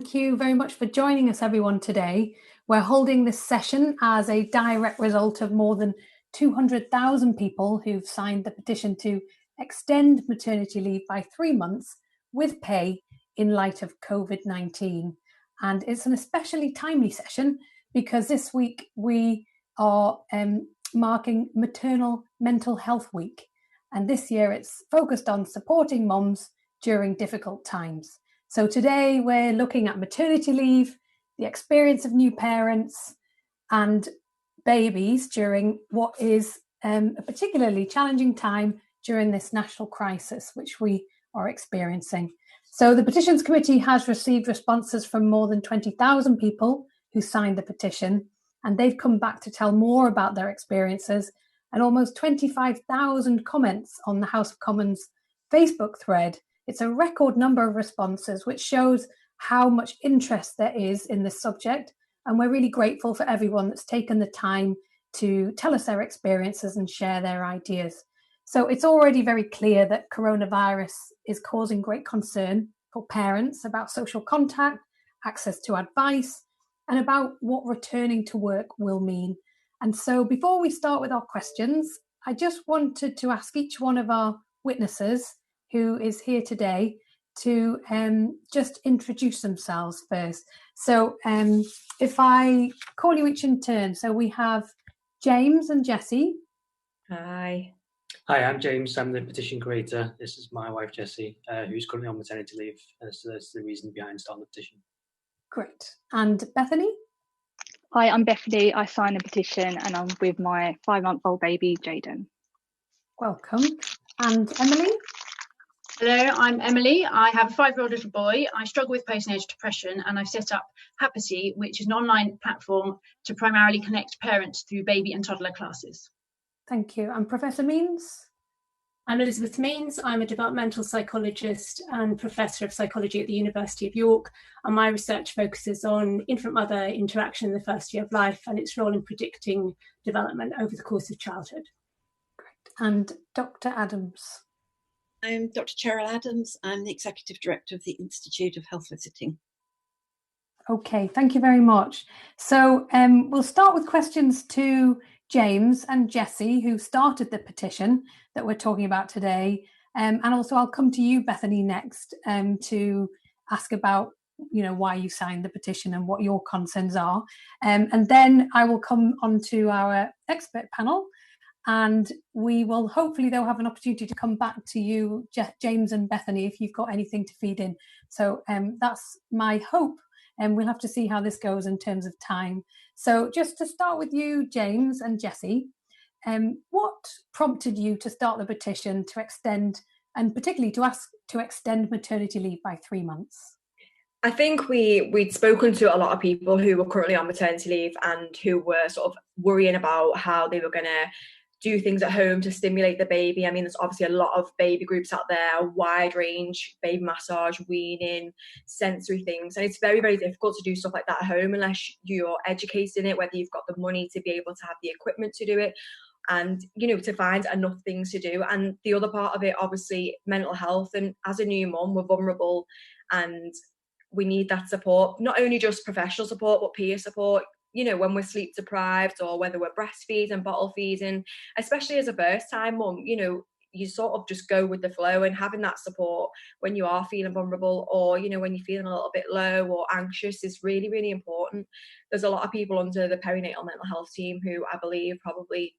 Thank you very much for joining us, everyone, today. We're holding this session as a direct result of more than 200,000 people who've signed the petition to extend maternity leave by 3 months with pay in light of COVID-19. And it's an especially timely session because this week we are marking Maternal Mental Health Week. And this year it's focused on supporting mums during difficult times. So today we're looking at maternity leave, the experience of new parents and babies during what is a particularly challenging time during this national crisis, which we are experiencing. So the Petitions Committee has received responses from more than 20,000 people who signed the petition, and they've come back to tell more about their experiences, and almost 25,000 comments on the House of Commons Facebook thread. It's a record number of responses, which shows how much interest there is in this subject. And we're really grateful for everyone that's taken the time to tell us their experiences and share their ideas. So it's already very clear that coronavirus is causing great concern for parents about social contact, access to advice, and about what returning to work will mean. And so before we start with our questions, I just wanted to ask each one of our witnesses who is here today to just introduce themselves first. So if I call you each in turn, so we have James and Jessie. Hi. Hi, I'm James. I'm the petition creator. This is my wife, Jessie, who's currently on maternity leave. So that's the reason behind starting the petition. Great. And Bethany? Hi, I'm Bethany. I signed the petition and I'm with my 5-month-old baby, Jaden. Welcome. And Emily? Hello, I'm Emily. I have a 5-year-old little boy. I struggle with postnatal depression and I've set up Happity, which is an online platform to primarily connect parents through baby and toddler classes. Thank you. And Professor Means? I'm Elizabeth Means. I'm a developmental psychologist and professor of psychology at the University of York. And my research focuses on infant-mother interaction in the first year of life and its role in predicting development over the course of childhood. Great. And Dr. Adams? I'm Dr. Cheryll Adams. I'm the Executive Director of the Institute of Health Visiting. Okay, thank you very much. So we'll start with questions to James and Jessie, who started the petition that we're talking about today. And also I'll come to you, Bethany, next to ask about, why you signed the petition and what your concerns are. And then I will come on to our expert panel. And we will hopefully they'll have an opportunity to come back to you, James and Bethany, if you've got anything to feed in. So that's my hope. And we'll have to see how this goes in terms of time. So just to start with you, James and Jessie, what prompted you to start the petition to extend, and particularly to ask to extend maternity leave by 3 months? I think we'd spoken to a lot of people who were currently on maternity leave and who were sort of worrying about how they were going to do things at home to stimulate the baby. I mean, there's obviously a lot of baby groups out there, a wide range, baby massage, weaning, sensory things. And it's very, very difficult to do stuff like that at home unless you're educating it, whether you've got the money to be able to have the equipment to do it and, to find enough things to do. And the other part of it, obviously, mental health. And as a new mum, we're vulnerable and we need that support, not only just professional support, but peer support. When we're sleep deprived or whether we're breastfeeding, bottle feeding, especially as a first time mum, you sort of just go with the flow, and having that support when you are feeling vulnerable or, when you're feeling a little bit low or anxious is really, really important. There's a lot of people under the perinatal mental health team who I believe probably,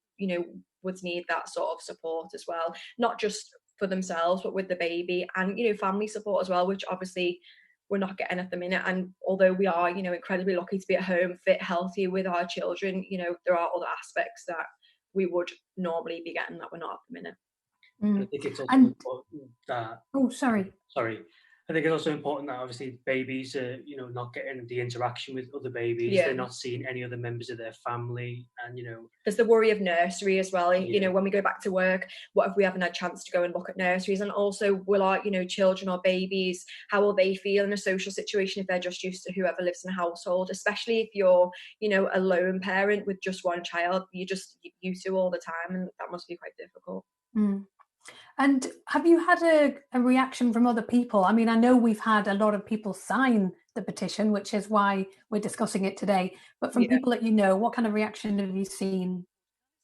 would need that sort of support as well, not just for themselves, but with the baby and, family support as well, which obviously we're not getting at the minute. And although we are, incredibly lucky to be at home, fit, healthy with our children, there are other aspects that we would normally be getting that we're not at the minute. I think it's also important that... Oh, sorry. I think it's also important that obviously babies are, not getting the interaction with other babies. Yeah. They're not seeing any other members of their family, and there's the worry of nursery as well. Yeah. When we go back to work, what if we haven't had a chance to go and look at nurseries? And also, will our children or babies, how will they feel in a social situation if they're just used to whoever lives in a household? Especially if you're a lone parent with just one child, you're just used to all the time, and that must be quite difficult. And have you had a reaction from other people? I mean, I know we've had a lot of people sign the petition, which is why we're discussing it today. But from people that you know, what kind of reaction have you seen?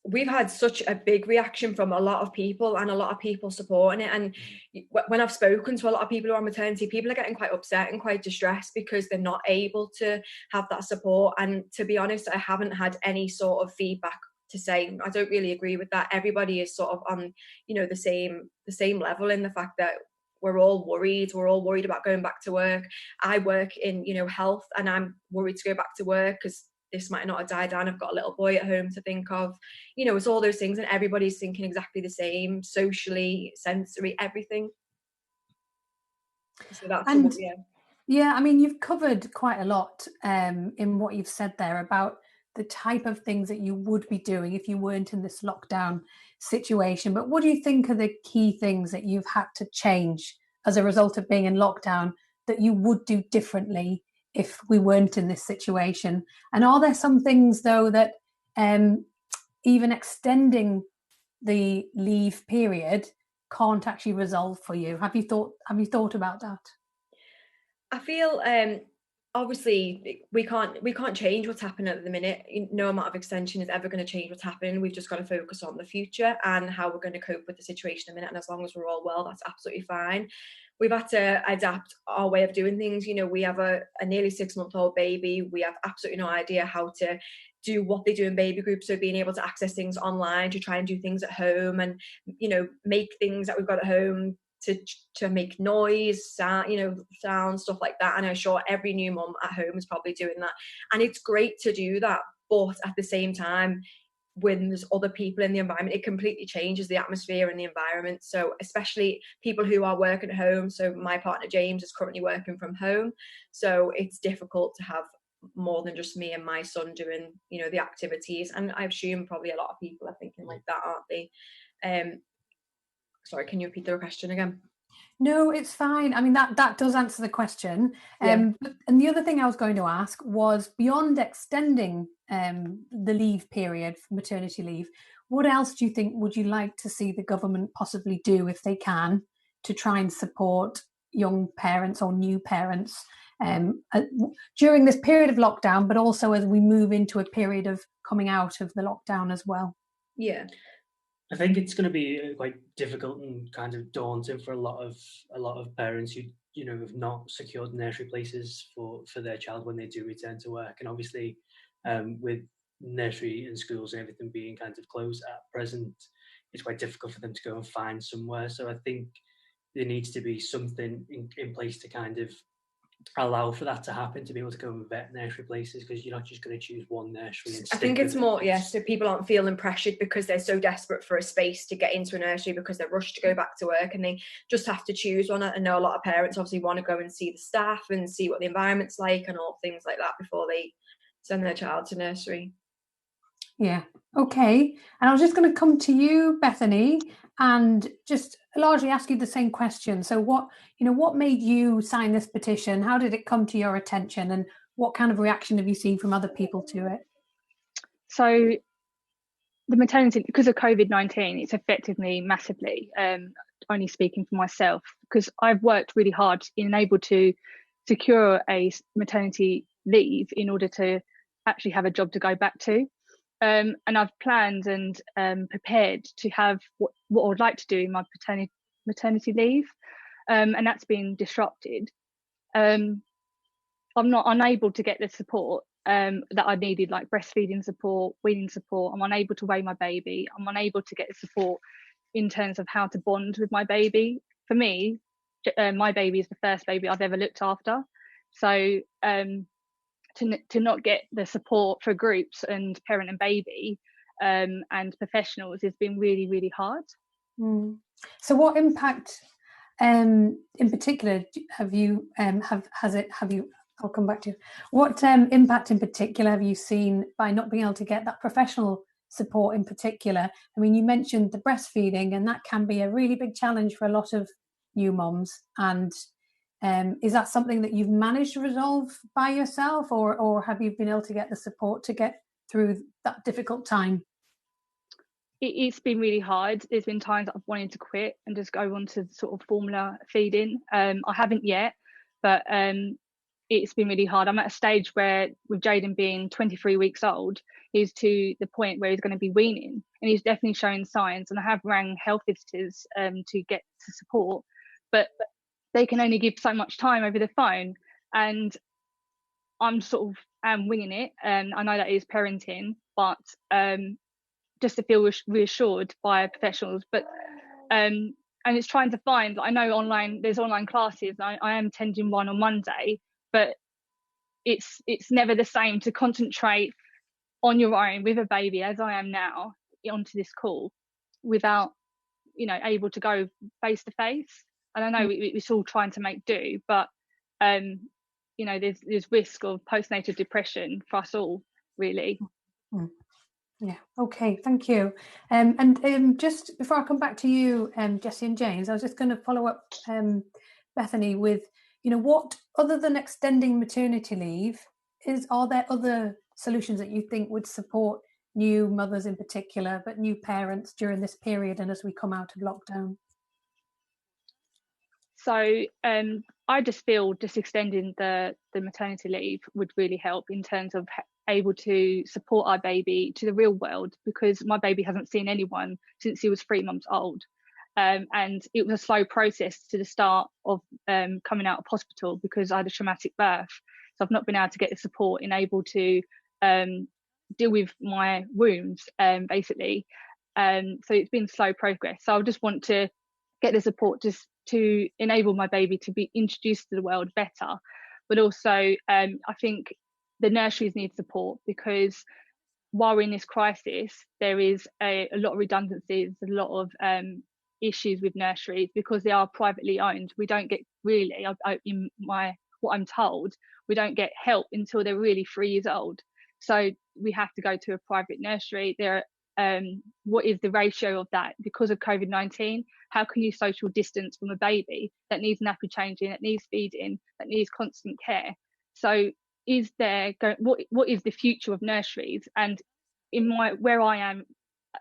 We've had such a big reaction from a lot of people, and a lot of people supporting it. And when I've spoken to a lot of people who are on maternity, people are getting quite upset and quite distressed because they're not able to have that support. And to be honest, I haven't had any sort of feedback to say I don't really agree with that. Everybody is sort of on, you know, the same level in the fact that we're all worried about going back to work. I work in, you know, health, and I'm worried to go back to work because this might not have died down. I've got a little boy at home to think of. You know, it's all those things, and everybody's thinking exactly the same, socially, sensory, everything. So that's yeah, I mean, you've covered quite a lot in what you've said there about the type of things that you would be doing if you weren't in this lockdown situation. But what do you think are the key things that you've had to change as a result of being in lockdown that you would do differently if we weren't in this situation? And are there some things, though, that even extending the leave period can't actually resolve for you? Have you thought about that? I feel obviously we can't change what's happening at the minute. No amount of extension is ever going to change what's happening. We've just got to focus on the future and how we're going to cope with the situation in a minute. And as long as we're all well, that's absolutely fine. We've had to adapt our way of doing things. You know, we have a nearly 6-month-old baby. We have absolutely no idea how to do what they do in baby groups. So being able to access things online, to try and do things at home, and, you know, make things that we've got at home to make noise, sound, you know, sound, stuff like that. And I'm sure every new mum at home is probably doing that. And it's great to do that. But at the same time, when there's other people in the environment, it completely changes the atmosphere and the environment. So especially people who are working at home. So my partner James is currently working from home. So it's difficult to have more than just me and my son doing, you know, the activities. And I assume probably a lot of people are thinking like that, aren't they? Sorry, can you repeat the question again? No, it's fine. I mean, that does answer the question. And the other thing I was going to ask was, beyond extending the leave period for maternity leave, what else do you think would you like to see the government possibly do, if they can, to try and support young parents or new parents during this period of lockdown, but also as we move into a period of coming out of the lockdown as well? Yeah. I think it's going to be quite difficult and kind of daunting for a lot of parents who, you know, have not secured nursery places for their child when they do return to work. And obviously, with nursery and schools and everything being kind of closed at present, it's quite difficult for them to go and find somewhere. So I think there needs to be something in place to kind of allow for that to happen, to be able to go and vet nursery places, because you're not just going to choose one nursery. I think it's more, so people aren't feeling pressured because they're so desperate for a space to get into a nursery because they're rushed to go back to work, and they just have to choose one. I know a lot of parents obviously want to go and see the staff and see what the environment's like and all things like that before they send their child to nursery. Yeah. Okay. And I was just going to come to you, Bethany, and just largely ask you the same question. So what made you sign this petition? How did it come to your attention? And what kind of reaction have you seen from other people to it? So the maternity, because of COVID-19, it's affected me massively, only speaking for myself, because I've worked really hard in able to secure a maternity leave in order to actually have a job to go back to. And I've planned and prepared to have what I would like to do in my maternity leave, and that's been disrupted. I'm not unable to get the support that I needed, like breastfeeding support, weaning support. I'm unable to weigh my baby. I'm unable to get the support in terms of how to bond with my baby. For me, my baby is the first baby I've ever looked after. So to not get the support for groups and parent and baby and professionals has been really, really hard. So what impact in particular have you I'll come back to you. What impact in particular have you seen by not being able to get that professional support in particular? I mean, you mentioned the breastfeeding, and that can be a really big challenge for a lot of new moms. And is that something that you've managed to resolve by yourself, or have you been able to get the support to get through that difficult time? It's been really hard. There's been times that I've wanted to quit and just go on to sort of formula feeding. I haven't yet, but it's been really hard. I'm at a stage where, with Jaden being 23 weeks old, he's to the point where he's going to be weaning, and he's definitely showing signs. And I have rang health visitors to get to support, but they can only give so much time over the phone, and I'm sort of winging it. I know that is parenting, but just to feel reassured by professionals. But and it's trying to find, I know there's online classes. I am attending one on Monday, but it's never the same to concentrate on your own with a baby, as I am now, onto this call, without able to go face to face. And I know it's all trying to make do, but there's risk of postnatal depression for us all, really. Yeah. Okay. Thank you. And just before I come back to you, Jessie and James, I was just going to follow up, Bethany, with what, other than extending maternity leave, are there other solutions that you think would support new mothers in particular, but new parents during this period and as we come out of lockdown? So I just feel just extending the maternity leave would really help in terms of able to support our baby to the real world, because my baby hasn't seen anyone since he was 3 months old. And it was a slow process to the start of coming out of hospital, because I had a traumatic birth. So I've not been able to get the support and able to deal with my wounds, basically. So it's been slow progress. So I just want to get the support just to enable my baby to be introduced to the world better. But also, I think the nurseries need support, because while we're in this crisis, there is a lot of redundancies, a lot of issues with nurseries, because they are privately owned. We don't get really, what I'm told, we don't get help until they're really 3 years old. So we have to go to a private nursery. What is the ratio of that? Because of COVID-19, how can you social distance from a baby that needs nappy changing, that needs feeding, that needs constant care? So what is the future of nurseries? And where I am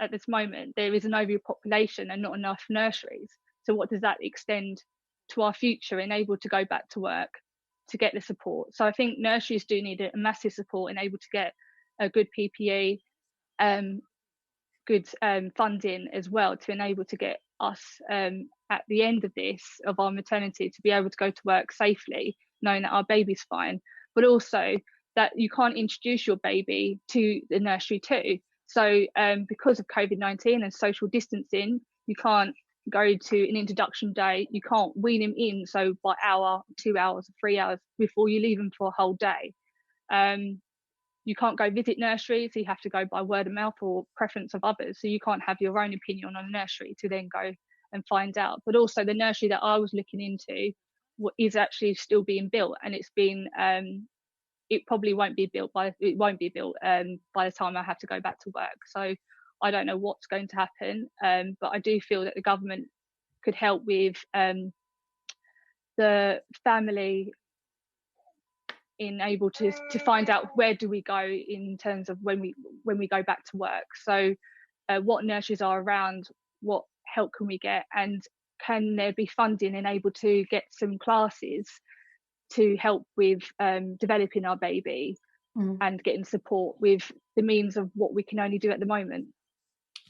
at this moment, there is an overpopulation and not enough nurseries. So what does that extend to our future and able to go back to work, to get the support? So I think nurseries do need a massive support and able to get a good PPE, good funding as well, to enable to get us at the end of our maternity, to be able to go to work safely, knowing that our baby's fine, but also that you can't introduce your baby to the nursery too. So because of COVID-19 and social distancing, you can't go to an introduction day, you can't wean him in, so by hour, 2 hours, 3 hours before you leave him for a whole day. You can't go visit nurseries, so you have to go by word of mouth or preference of others. So you can't have your own opinion on a nursery to then go and find out. But also the nursery that I was looking into is actually still being built, and it's been it probably won't be built by the time I have to go back to work. So I don't know what's going to happen, but I do feel that the government could help with the family in able to find out where do we go in terms of when we go back to work. So what nurseries are around, what help can we get, and can there be funding and able to get some classes to help with developing our baby and getting support with the means of what we can only do at the moment.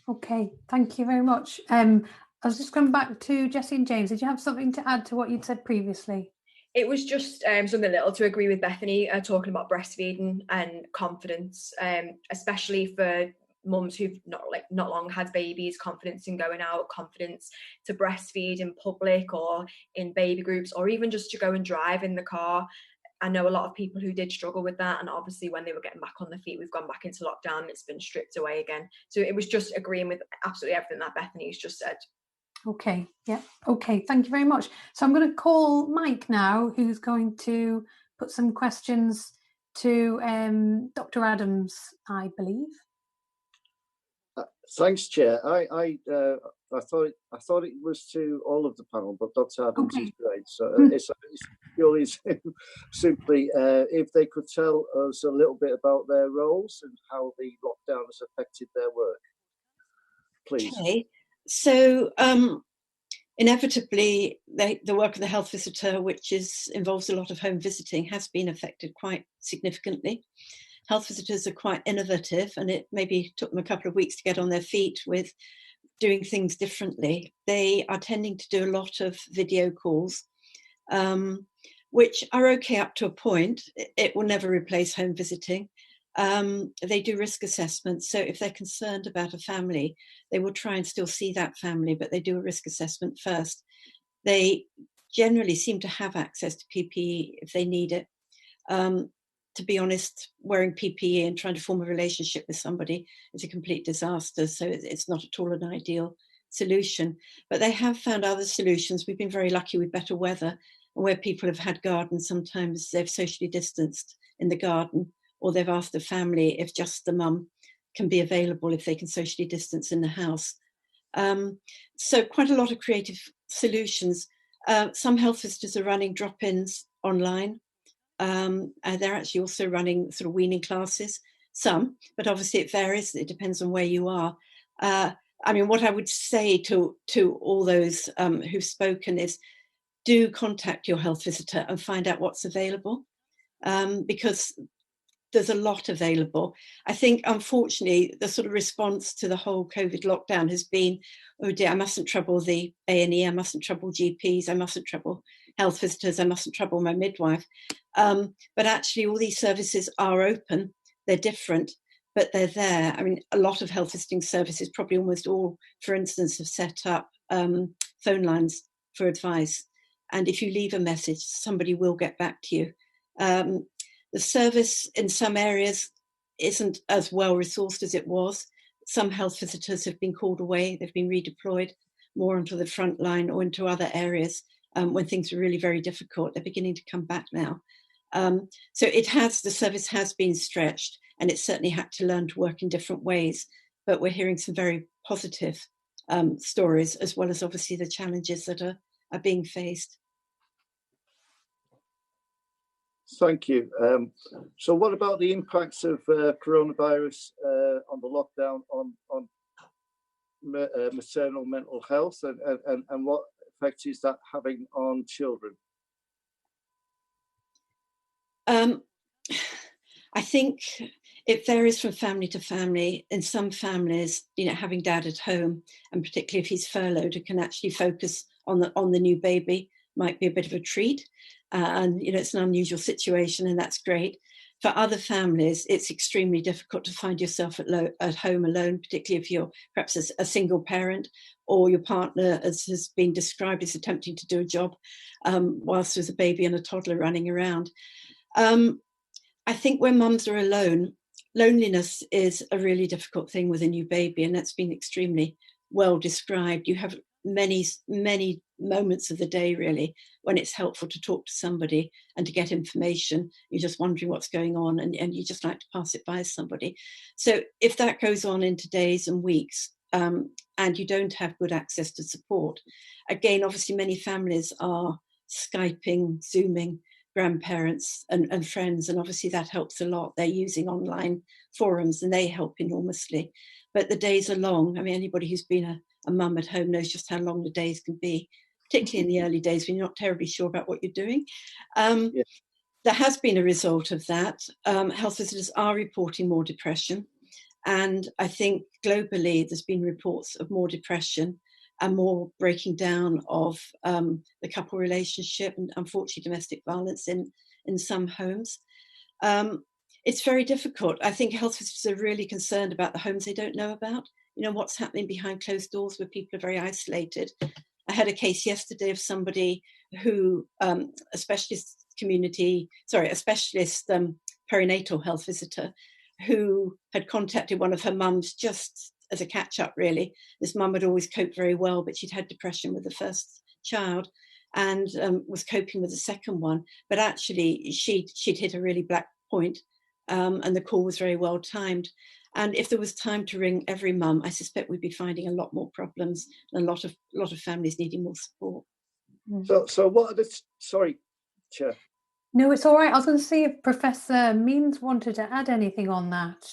Okay, thank you very much. I was just going back to Jessie and James. Did you have something to add to what you'd said previously? It was just something little to agree with Bethany, talking about breastfeeding and confidence, especially for mums who've not long had babies, confidence in going out, confidence to breastfeed in public or in baby groups, or even just to go and drive in the car. I know a lot of people who did struggle with that, and obviously when they were getting back on their feet, we've gone back into lockdown and it's been stripped away again. So it was just agreeing with absolutely everything that Bethany's just said. Okay, yeah, okay, thank you very much. So I'm going to call Mike now, who's going to put some questions to Dr. Adams, I believe. Thanks, Chair. I thought it was to all of the panel, but Dr. Adams is great. So it's purely simply if they could tell us a little bit about their roles and how the lockdown has affected their work, please. Okay, so Inevitably, the work of the health visitor, which involves a lot of home visiting, has been affected quite significantly. Health visitors are quite innovative, and it maybe took them a couple of weeks to get on their feet with doing things differently. They are tending to do a lot of video calls, which are okay up to a point. It will never replace home visiting. They do risk assessments. So if they're concerned about a family, they will try and still see that family, but they do a risk assessment first. They generally seem to have access to PPE if they need it. To be honest, wearing PPE and trying to form a relationship with somebody is a complete disaster. So it's not at all an ideal solution. But they have found other solutions. We've been very lucky with better weather, and where people have had gardens, sometimes they've socially distanced in the garden, or they've asked the family if just the mum can be available if they can socially distance in the house. So quite a lot of creative solutions. Some health visitors are running drop-ins online. And they're actually also running sort of weaning classes, some, but obviously it varies. It depends on where you are. I mean, what I would say to all those who've spoken is, do contact your health visitor and find out what's available, because there's a lot available. I think, unfortunately, the sort of response to the whole COVID lockdown has been, oh dear, I mustn't trouble the A&E, I mustn't trouble GPs, I mustn't trouble health visitors, I mustn't trouble my midwife. But actually, all these services are open. They're different, but they're there. I mean, a lot of health visiting services, probably almost all, for instance, have set up phone lines for advice. And if you leave a message, somebody will get back to you. The service in some areas isn't as well resourced as it was. Some health visitors have been called away. They've been redeployed more onto the front line or into other areas when things were really very difficult. They're beginning to come back now. So the service has been stretched, and it's certainly had to learn to work in different ways. But we're hearing some very positive stories, as well as obviously the challenges that are being faced. Thank you. So what about the impacts of coronavirus on the lockdown on maternal mental health, and what effect is that having on children? I think it varies from family to family. In some families, having dad at home, and particularly if he's furloughed, who can actually focus on the new baby, might be a bit of a treat. And it's an unusual situation, and that's great. For other families, it's extremely difficult to find yourself at home alone, particularly if you're perhaps a single parent, or your partner, as has been described, is attempting to do a job whilst there's a baby and a toddler running around. I think when mums are alone, loneliness is a really difficult thing with a new baby, and that's been extremely well described. You have many moments of the day, really, when it's helpful to talk to somebody and to get information. You're just wondering what's going on, and you just like to pass it by somebody. So if that goes on into days and weeks, and you don't have good access to support, again, obviously many families are Skyping, Zooming grandparents and friends, and obviously that helps a lot. They're using online forums, and they help enormously. But the days are long. I mean, anybody who's been a mum at home knows just how long the days can be, particularly in the early days when you're not terribly sure about what you're doing. Yeah. There has been a result of that. Health visitors are reporting more depression. And I think globally there's been reports of more depression and more breaking down of the couple relationship, and unfortunately domestic violence in some homes. It's very difficult. I think health visitors are really concerned about the homes they don't know about. What's happening behind closed doors where people are very isolated. I had a case yesterday of somebody who, a specialist perinatal health visitor, who had contacted one of her mums just as a catch-up, really. This mum had always coped very well, but she'd had depression with the first child and was coping with the second one. But actually, she'd hit a really black point, and the call was very well timed. And if there was time to ring every mum, I suspect we'd be finding a lot more problems and a lot of families needing more support. So what are the... Sorry, Chair. No, it's all right. I was going to see if Professor Means wanted to add anything on that.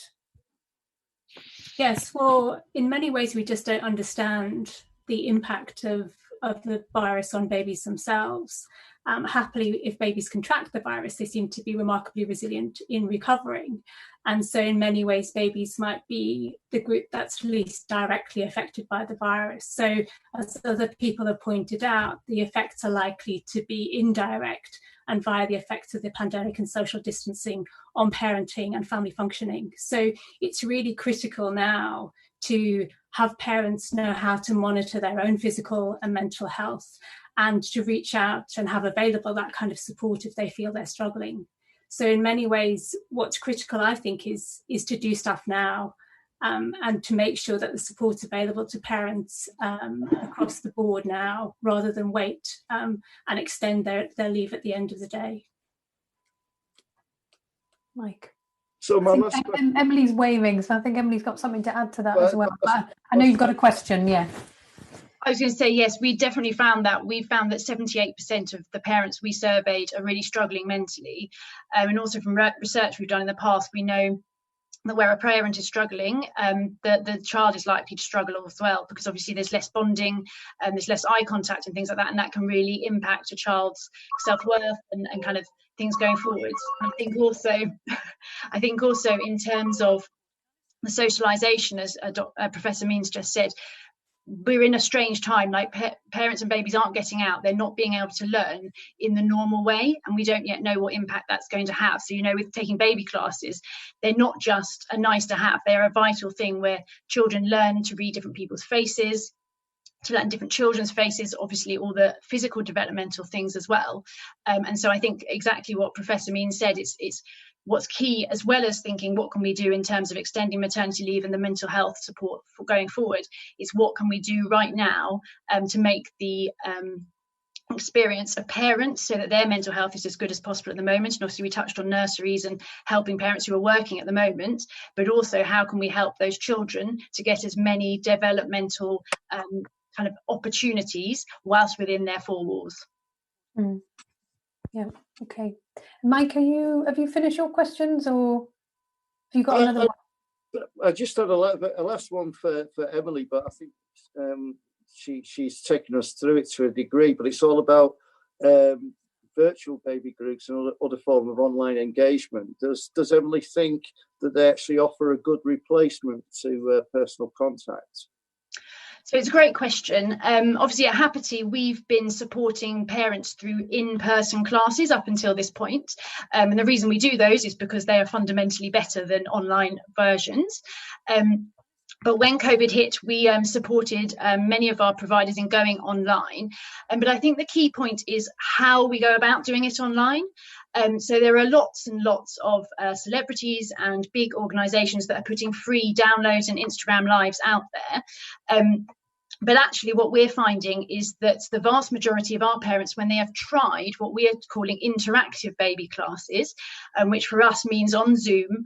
Yes, well, in many ways, we just don't understand the impact of the virus on babies themselves. Happily, if babies contract the virus, they seem to be remarkably resilient in recovering. And so in many ways, babies might be the group that's least directly affected by the virus. So as other people have pointed out, the effects are likely to be indirect and via the effects of the pandemic and social distancing on parenting and family functioning. So it's really critical now to have parents know how to monitor their own physical and mental health, and to reach out and have available that kind of support if they feel they're struggling. So in many ways, what's critical, I think, is to do stuff now, and to make sure that the support's available to parents across the board now, rather than wait and extend their leave at the end of the day. Mike. So my last question. Emily's waving, so I think Emily's got something to add to that as well. I know you've got a question, yeah. I was going to say, yes, we definitely found that. We found that 78% of the parents we surveyed are really struggling mentally. And also from research we've done in the past, we know that where a parent is struggling, the child is likely to struggle as well, because obviously there's less bonding, there's less eye contact and things like that, and that can really impact a child's self-worth and kind of things going forwards. I think also in terms of the socialisation, as Professor Means just said, we're in a strange time. Like parents and babies aren't getting out, they're not being able to learn in the normal way, and we don't yet know what impact that's going to have. So, you know, with taking baby classes, they're not just a nice to have, they're a vital thing where children learn to read different people's faces, to learn different children's faces, obviously all the physical developmental things as well. And so I think exactly what Professor Means said, it's what's key, as well as thinking what can we do in terms of extending maternity leave and the mental health support for going forward, is what can we do right now to make the experience of parents so that their mental health is as good as possible at the moment. And obviously we touched on nurseries and helping parents who are working at the moment, but also how can we help those children to get as many developmental kind of opportunities whilst within their four walls. Yeah, okay. Mike, have you finished your questions, or have you got another one? I just had a last one for Emily, but I think she's taken us through it to a degree, but it's all about virtual baby groups and other form of online engagement. Does Emily think that they actually offer a good replacement to personal contact? So it's a great question. Obviously at Happity, we've been supporting parents through in-person classes up until this point. And the reason we do those is because they are fundamentally better than online versions. But when COVID hit, we supported many of our providers in going online. But I think the key point is how we go about doing it online. So there are lots and lots of celebrities and big organisations that are putting free downloads and Instagram lives out there. But actually what we're finding is that the vast majority of our parents, when they have tried what we are calling interactive baby classes, which for us means on Zoom,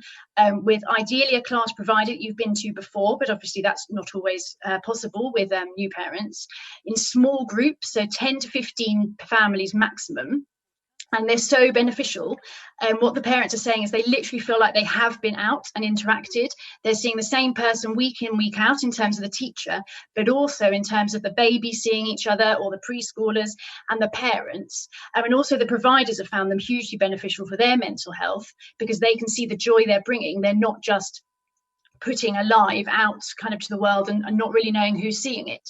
with ideally a class provider that you've been to before, but obviously that's not always possible with new parents, in small groups, so 10 to 15 families maximum. And they're so beneficial. And what the parents are saying is they literally feel like they have been out and interacted. They're seeing the same person week in, week out in terms of the teacher, but also in terms of the baby seeing each other, or the preschoolers and the parents. And also the providers have found them hugely beneficial for their mental health, because they can see the joy they're bringing. They're not just putting a live out kind of to the world and not really knowing who's seeing it.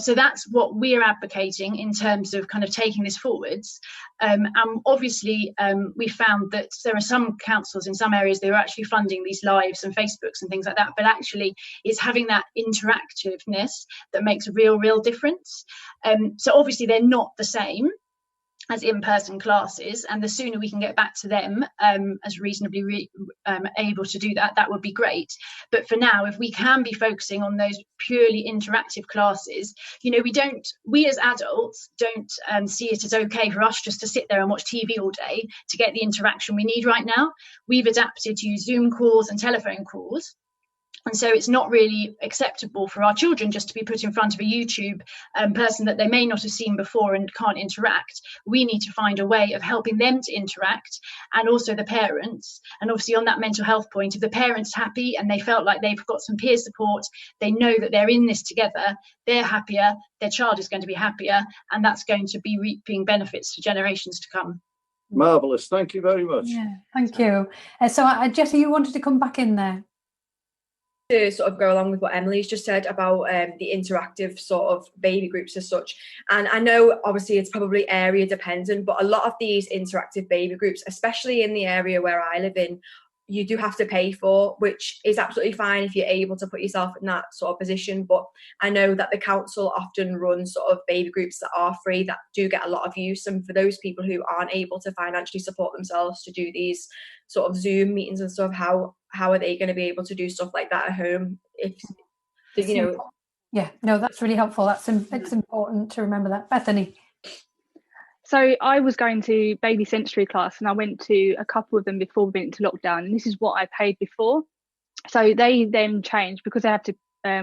So that's what we're advocating in terms of kind of taking this forwards. And obviously we found that there are some councils in some areas, they were actually funding these lives and Facebooks and things like that, but actually it's having that interactiveness that makes a real difference. So obviously they're not the same as in-person classes, and the sooner we can get back to them as reasonably able to do that, that would be great. But for now, if we can be focusing on those purely interactive classes, you know, we as adults don't see it as okay for us just to sit there and watch TV all day to get the interaction we need right now. We've adapted to use Zoom calls and telephone calls. And so it's not really acceptable for our children just to be put in front of a YouTube person that they may not have seen before and can't interact. We need to find a way of helping them to interact, and also the parents. And obviously on that mental health point, if the parent's happy and they felt like they've got some peer support, they know that they're in this together, they're happier, their child is going to be happier, and that's going to be reaping benefits for generations to come. Marvellous. Thank you very much. Yeah, thank you. So Jessie, you wanted to come back in there? To sort of go along with what Emily's just said about the interactive sort of baby groups as such, and I know obviously it's probably area dependent, but a lot of these interactive baby groups, especially in the area where I live in, you do have to pay for, which is absolutely fine if you're able to put yourself in that sort of position. But I know that the council often runs sort of baby groups that are free, that do get a lot of use. And for those people who aren't able to financially support themselves to do these sort of Zoom meetings and stuff, how are they going to be able to do stuff like that at home? If you know, yeah, no, that's really helpful. It's important to remember that. Bethany. So I was going to baby sensory class, and I went to a couple of them before we went into lockdown, and this is what I paid before. So they then changed, because they have to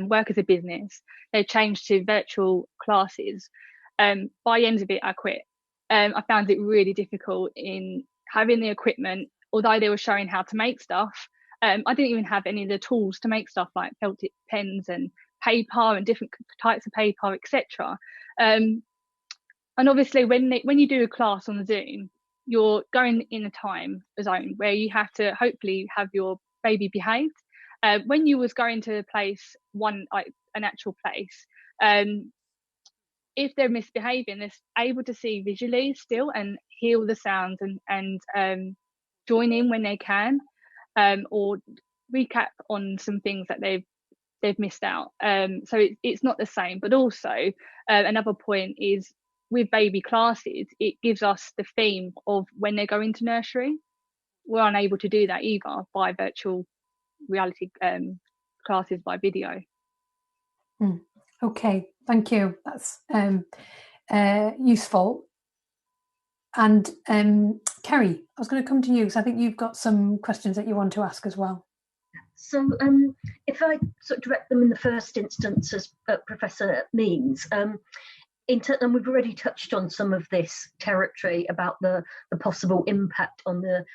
work as a business, they changed to virtual classes. By the end of it, I quit. I found it really difficult in having the equipment, although they were showing how to make stuff. I didn't even have any of the tools to make stuff like felt tip pens and paper and different types of paper, etc. And obviously, when you do a class on Zoom, you're going in a time zone where you have to hopefully have your baby behaved. When you was going to a place, an actual place, if they're misbehaving, they're able to see visually still and hear the sounds and join in when they can, or recap on some things that they've missed out. So it's not the same. But also another point is, with baby classes, it gives us the theme of when they're going to nursery. We're unable to do that either by virtual reality classes by video. Okay, thank you. That's useful. And Kerry, I was going to come to you because I think you've got some questions that you want to ask as well. So if I sort of direct them in the first instance as Professor Means, and we've already touched on some of this territory about the possible impact on the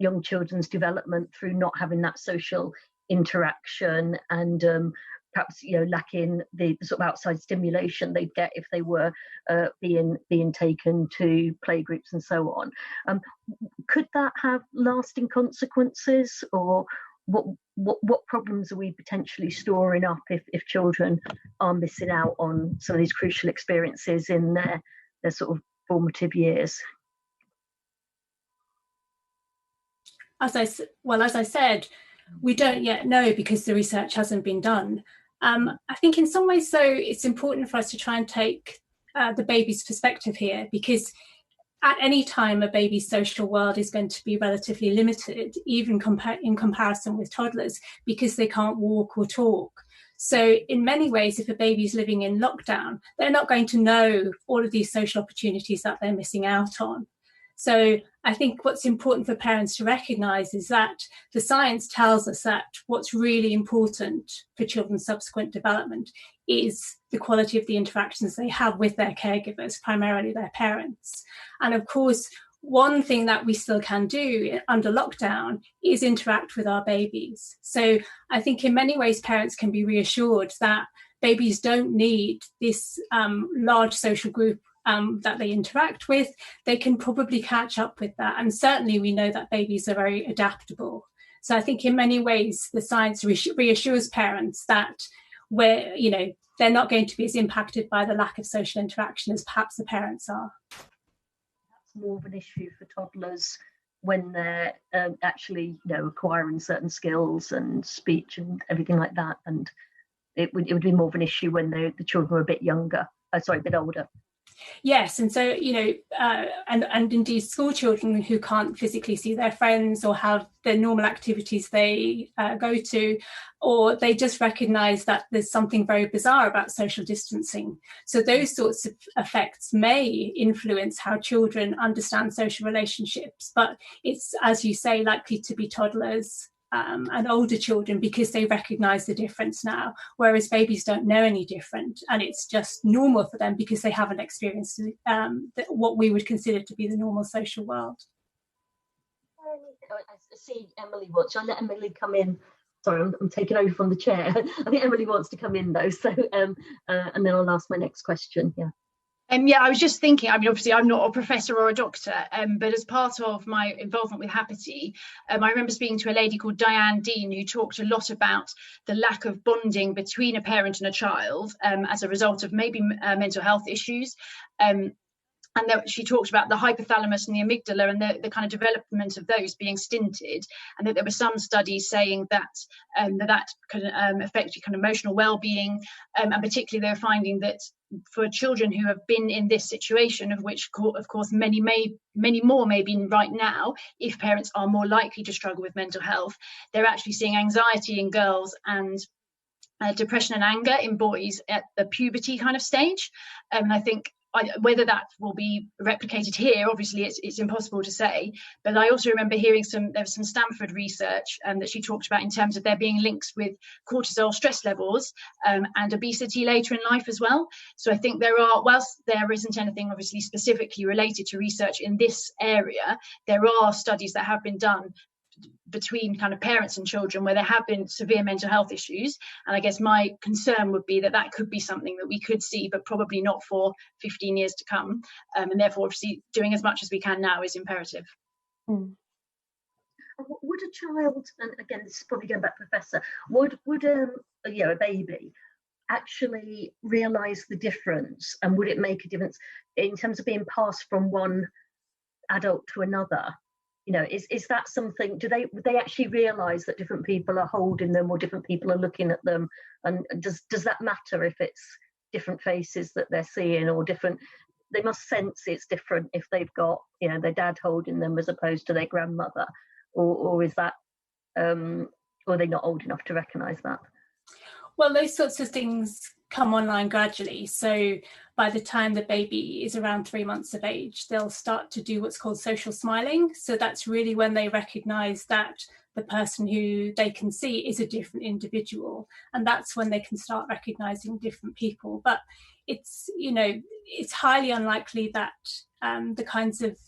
young children's development through not having that social interaction and perhaps lacking the sort of outside stimulation they'd get if they were being taken to play groups and so on. Could that have lasting consequences, or what problems are we potentially storing up if children are missing out on some of these crucial experiences in their sort of formative years? As I said, we don't yet know because the research hasn't been done. I think in some ways, though, it's important for us to try and take the baby's perspective here, because at any time, a baby's social world is going to be relatively limited, even in comparison with toddlers, because they can't walk or talk. So in many ways, if a baby's living in lockdown, they're not going to know all of these social opportunities that they're missing out on. So I think what's important for parents to recognise is that the science tells us that what's really important for children's subsequent development is the quality of the interactions they have with their caregivers, primarily their parents. And of course, one thing that we still can do under lockdown is interact with our babies. So I think in many ways, parents can be reassured that babies don't need this large social group that they interact with. They can probably catch up with that. And certainly we know that babies are very adaptable. So I think in many ways, the science reassures parents that they're not going to be as impacted by the lack of social interaction as perhaps the parents are. That's more of an issue for toddlers when they're actually acquiring certain skills and speech and everything like that. And it would be more of an issue when the children are a bit younger, a bit older. Yes, and so and indeed school children who can't physically see their friends or have the normal activities they go to, or they just recognise that there's something very bizarre about social distancing. So those sorts of effects may influence how children understand social relationships, but it's, as you say, likely to be toddlers and older children, because they recognise the difference now, whereas babies don't know any different, and it's just normal for them because they haven't experienced what we would consider to be the normal social world. I see Emily wants. Shall I let Emily come in? Sorry, I'm taking over from the chair. I think Emily wants to come in though, so and then I'll ask my next question. Yeah. Yeah, I was just thinking, I mean, obviously I'm not a professor or a doctor, but as part of my involvement with Happity, I remember speaking to a lady called Diane Dean, who talked a lot about the lack of bonding between a parent and a child as a result of maybe mental health issues. And that she talked about the hypothalamus and the amygdala and the kind of development of those being stinted, and that there were some studies saying that that could affect your kind of emotional well-being, and particularly they were finding that for children who have been in this situation, of which of course many more may be right now, if parents are more likely to struggle with mental health, they're actually seeing anxiety in girls and depression and anger in boys at the puberty kind of stage. And I think whether that will be replicated here, obviously it's impossible to say, but I also remember hearing there was some Stanford research that she talked about in terms of there being links with cortisol stress levels and obesity later in life as well. So I think whilst there isn't anything obviously specifically related to research in this area, there are studies that have been done between kind of parents and children where there have been severe mental health issues, and I guess my concern would be that that could be something that we could see, but probably not for 15 years to come, and therefore obviously doing as much as we can now is imperative. Would a child, and again this is probably going back, Professor, would a baby actually realise the difference, and would it make a difference in terms of being passed from one adult to another? You know, is that something, would they actually realise that different people are holding them or different people are looking at them? And does that matter if it's different faces that they're seeing, or different, they must sense it's different if they've got, their dad holding them as opposed to their grandmother, or is that, or are they not old enough to recognise that? Well, those sorts of things come online gradually. So by the time the baby is around 3 months of age, they'll start to do what's called social smiling. So that's really when they recognise that the person who they can see is a different individual, and that's when they can start recognising different people. But it's highly unlikely that the kinds of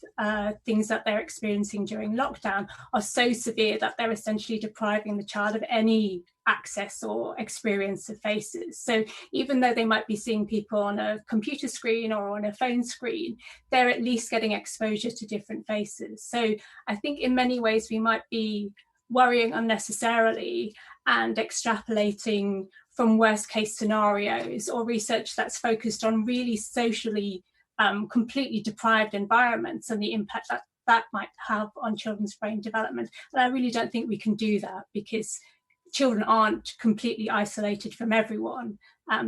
things that they're experiencing during lockdown are so severe that they're essentially depriving the child of any access or experience of faces. So even though they might be seeing people on a computer screen or on a phone screen, they're at least getting exposure to different faces. So I think in many ways we might be worrying unnecessarily and extrapolating from worst case scenarios, or research that's focused on really socially completely deprived environments and the impact that might have on children's brain development. And I really don't think we can do that, because children aren't completely isolated from everyone.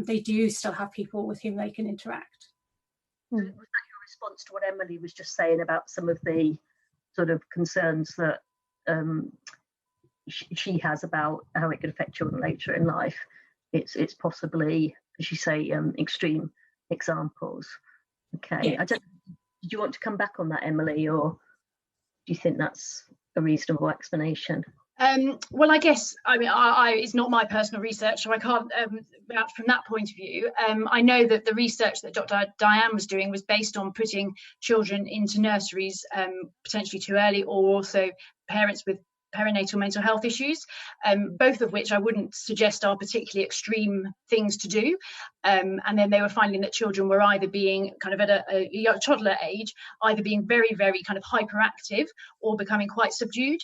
They do still have people with whom they can interact. Was that your response to what Emily was just saying about some of the sort of concerns that she has about how it could affect children later in life? It's possibly, as you say, extreme examples. Okay. Yeah. Did you want to come back on that, Emily, or do you think that's a reasonable explanation? Well, I guess, it's not my personal research, so I can't vouch from that point of view. I know that the research that Dr. Diane was doing was based on putting children into nurseries potentially too early, or also parents with perinatal mental health issues, both of which I wouldn't suggest are particularly extreme things to do. And then they were finding that children were either being kind of at a toddler age, either being very, very kind of hyperactive or becoming quite subdued.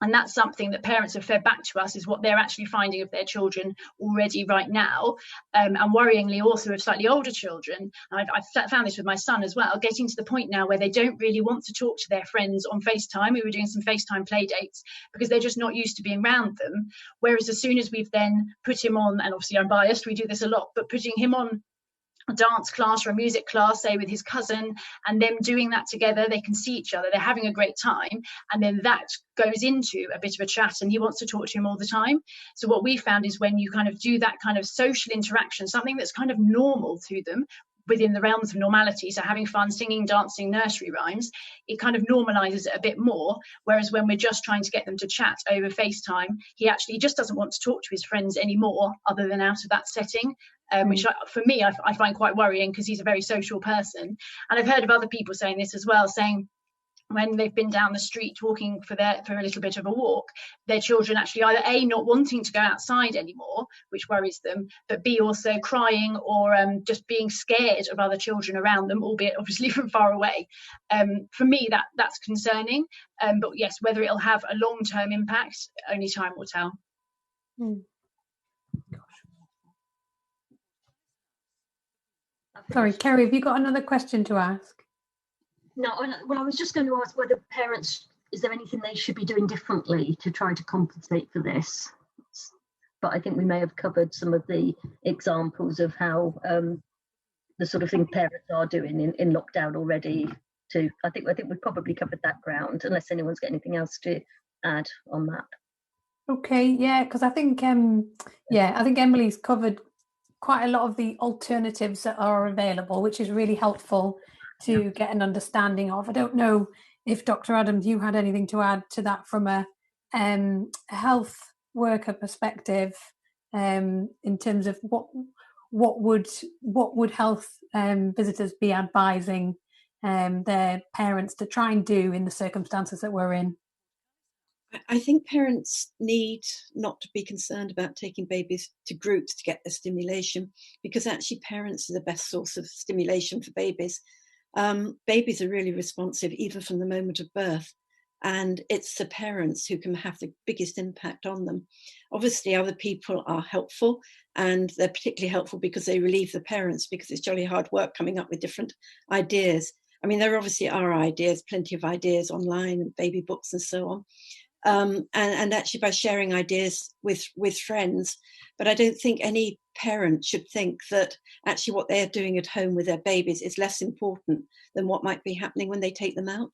And that's something that parents have fed back to us, is what they're actually finding of their children already right now. And worryingly also of slightly older children, and I've found this with my son as well, getting to the point now where they don't really want to talk to their friends on FaceTime. We were doing some FaceTime play dates because they're just not used to being around them. Whereas as soon as we've then put him on, and obviously I'm biased, we do this a lot, but putting him on a dance class or a music class, say with his cousin, and them doing that together, they can see each other, they're having a great time, and then that goes into a bit of a chat and he wants to talk to him all the time. So what we found is when you kind of do that kind of social interaction, something that's kind of normal to them, within the realms of normality, so having fun, singing, dancing, nursery rhymes, it kind of normalizes it a bit more. Whereas when we're just trying to get them to chat over FaceTime, he actually just doesn't want to talk to his friends anymore other than out of that setting, which for me I find quite worrying, because he's a very social person. And I've heard of other people saying this as well, saying when they've been down the street walking for a little bit of a walk, their children actually either A, not wanting to go outside anymore, which worries them, but B, also crying or just being scared of other children around them, albeit obviously from far away. For me, that's concerning. But yes, whether it'll have a long-term impact, only time will tell. Sorry, Kerry, have you got another question to ask? No, well, I was just going to ask whether parents, is there anything they should be doing differently to try to compensate for this? But I think we may have covered some of the examples of how the sort of thing parents are doing in lockdown already. I think we've probably covered that ground, unless anyone's got anything else to add on that. Okay, yeah, because I think I think Emily's covered quite a lot of the alternatives that are available, which is really helpful to get an understanding of. I don't know if Dr. Adams, you had anything to add to that from a health worker perspective, in terms of what would health visitors be advising their parents to try and do in the circumstances that we're in? I think parents need not to be concerned about taking babies to groups to get the stimulation, because actually parents are the best source of stimulation for babies. Babies are really responsive even from the moment of birth, and it's the parents who can have the biggest impact on them. Obviously, other people are helpful, and they're particularly helpful because they relieve the parents, because it's jolly hard work coming up with different ideas. I mean, there obviously are ideas, plenty of ideas online and baby books and so on. And actually by sharing ideas with friends. But I don't think any parent should think that actually what they're doing at home with their babies is less important than what might be happening when they take them out.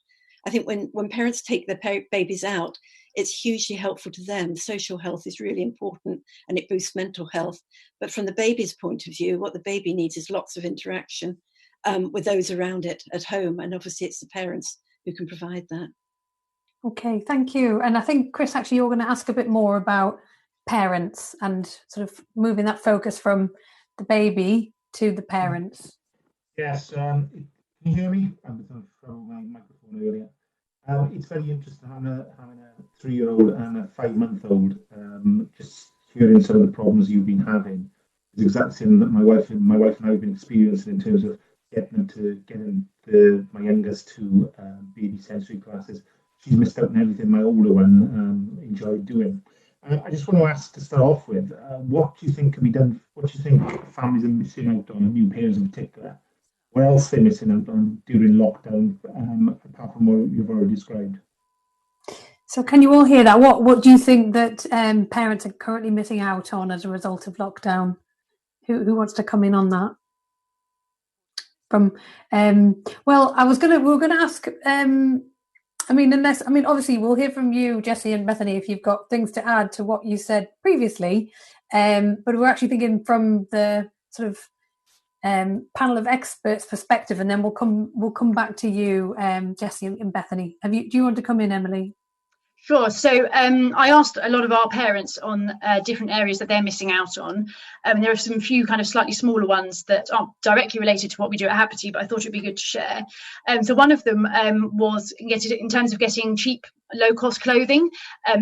I think when parents take their babies out, it's hugely helpful to them. Social health is really important, and it boosts mental health. But from the baby's point of view, what the baby needs is lots of interaction with those around it at home. And obviously it's the parents who can provide that. Okay, thank you. And I think, Chris, actually, you're going to ask a bit more about parents and sort of moving that focus from the baby to the parents. Yes, can you hear me? I was on my microphone earlier. It's very interesting having a 3-year-old and a 5-month-old. Just hearing some of the problems you've been having is exactly something that my wife and I have been experiencing in terms of getting my youngest to baby sensory classes. She's missed out on everything my older one enjoyed doing. I just want to ask to start off with, what do you think can be done? What do you think families are missing out on, and new parents in particular? What else they're missing out on during lockdown, apart from what you've already described? So can you all hear that? What do you think that parents are currently missing out on as a result of lockdown? Who wants to come in on that? Well, we were going to ask. Obviously we'll hear from you, Jessie and Bethany, if you've got things to add to what you said previously. But we're actually thinking from the sort of panel of experts perspective, and then we'll come back to you, Jessie and Bethany. Do you want to come in, Emily? Sure. So I asked a lot of our parents on different areas that they're missing out on. There are some few kind of slightly smaller ones that aren't directly related to what we do at Happity, but I thought it'd be good to share. So one of them was in terms of getting cheap, low-cost clothing.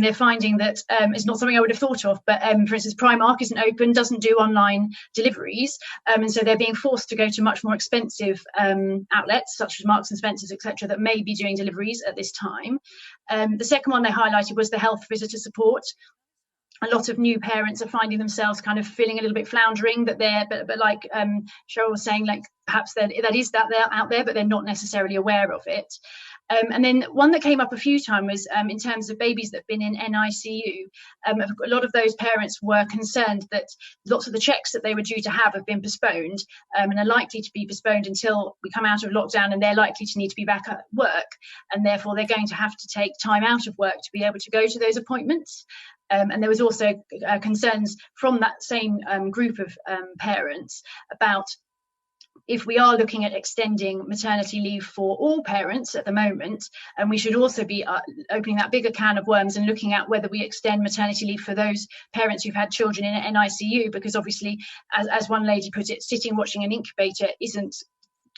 They're finding that it's not something I would have thought of, but for instance, Primark isn't open, doesn't do online deliveries, and so they're being forced to go to much more expensive outlets such as Marks and Spencer's, etc., that may be doing deliveries at this time. The second one they highlighted was the health visitor support. A lot of new parents are finding themselves kind of feeling a little bit floundering, but like Cheryl was saying, like perhaps that is out there, but they're not necessarily aware of it. And then one that came up a few times was in terms of babies that have been in NICU. A lot of those parents were concerned that lots of the checks that they were due to have been postponed and are likely to be postponed until we come out of lockdown, and they're likely to need to be back at work. And therefore, they're going to have to take time out of work to be able to go to those appointments. And there was also concerns from that same group of parents about if we are looking at extending maternity leave for all parents at the moment, and we should also be opening that bigger can of worms and looking at whether we extend maternity leave for those parents who've had children in an NICU, because obviously, as one lady put it, sitting watching an incubator isn't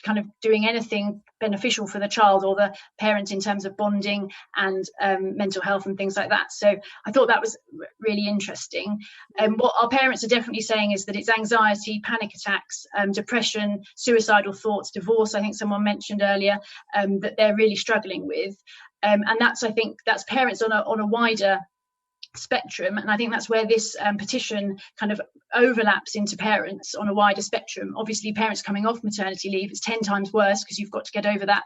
kind of doing anything beneficial for the child or the parent in terms of bonding and mental health and things like that. So I thought that was really interesting. And what our parents are definitely saying is that it's anxiety, panic attacks, depression, suicidal thoughts, divorce, I think someone mentioned earlier, that they're really struggling with. And that's, I think, that's parents on a wider spectrum, and I think that's where this petition kind of overlaps into parents on a wider spectrum. Obviously, parents coming off maternity leave, it's 10 times worse because you've got to get over that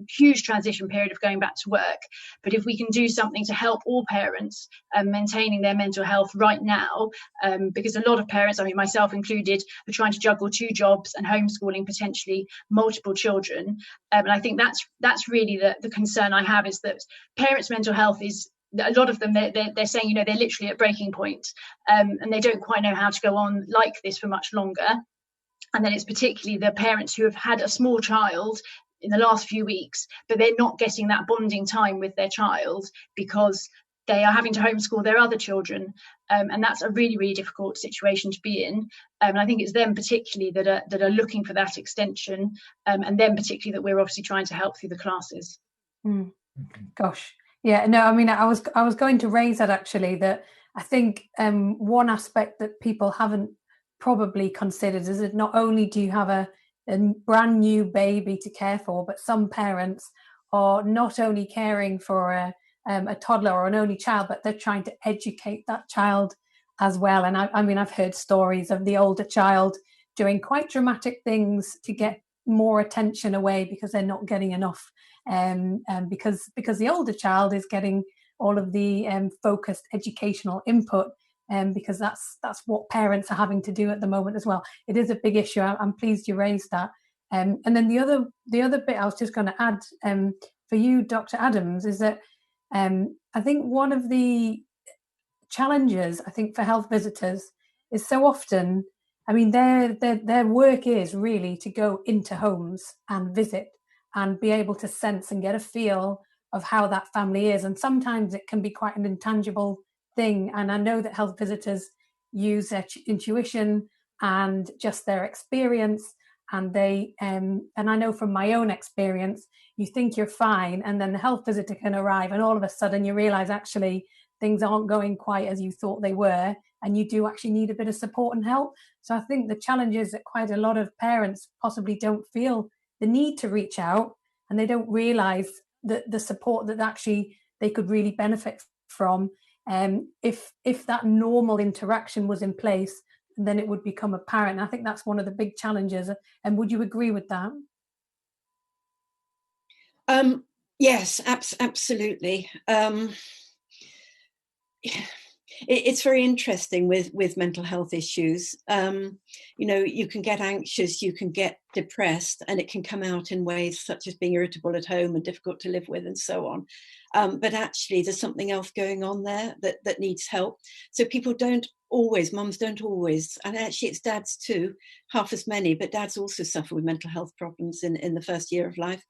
huge transition period of going back to work. But if we can do something to help all parents maintaining their mental health right now, because a lot of parents, I mean myself included, are trying to juggle 2 jobs and homeschooling potentially multiple children, and I think that's really the concern I have, is that parents' mental health is, a lot of them, they're saying, you know, they're literally at breaking point, and they don't quite know how to go on like this for much longer. And then it's particularly the parents who have had a small child in the last few weeks, but they're not getting that bonding time with their child because they are having to homeschool their other children, and that's a really, really difficult situation to be in. And I think it's them particularly that are looking for that extension, and them particularly that we're obviously trying to help through the classes. Gosh. Yeah, no, I mean, I was going to raise that actually, that I think one aspect that people haven't probably considered is that not only do you have a brand new baby to care for, but some parents are not only caring for a toddler or an only child, but they're trying to educate that child as well. And I mean, I've heard stories of the older child doing quite dramatic things to get more attention away because they're not getting enough, because the older child is getting all of the focused educational input, because that's what parents are having to do at the moment as well. It is a big issue. I'm pleased you raised that. And then the other bit I was just going to add for you, Dr. Adams, is that I think one of the challenges, I think, for health visitors is so often, I mean, their work is really to go into homes and visit and be able to sense and get a feel of how that family is. And sometimes it can be quite an intangible thing. And I know that health visitors use their intuition and just their experience. And and I know from my own experience, you think you're fine, and then the health visitor can arrive, and all of a sudden you realize actually things aren't going quite as you thought they were, and you do actually need a bit of support and help. So I think the challenge is that quite a lot of parents possibly don't feel the need to reach out, and they don't realize that the support that actually they could really benefit from, if that normal interaction was in place, then it would become apparent. And I think that's one of the big challenges. And would you agree with that? Yes, absolutely. It's very interesting with mental health issues. You know, you can get anxious, you can get depressed, and it can come out in ways such as being irritable at home and difficult to live with and so on. But actually there's something else going on there that needs help. So people don't always, mums don't always, and actually it's dads too, half as many, but dads also suffer with mental health problems in the first year of life.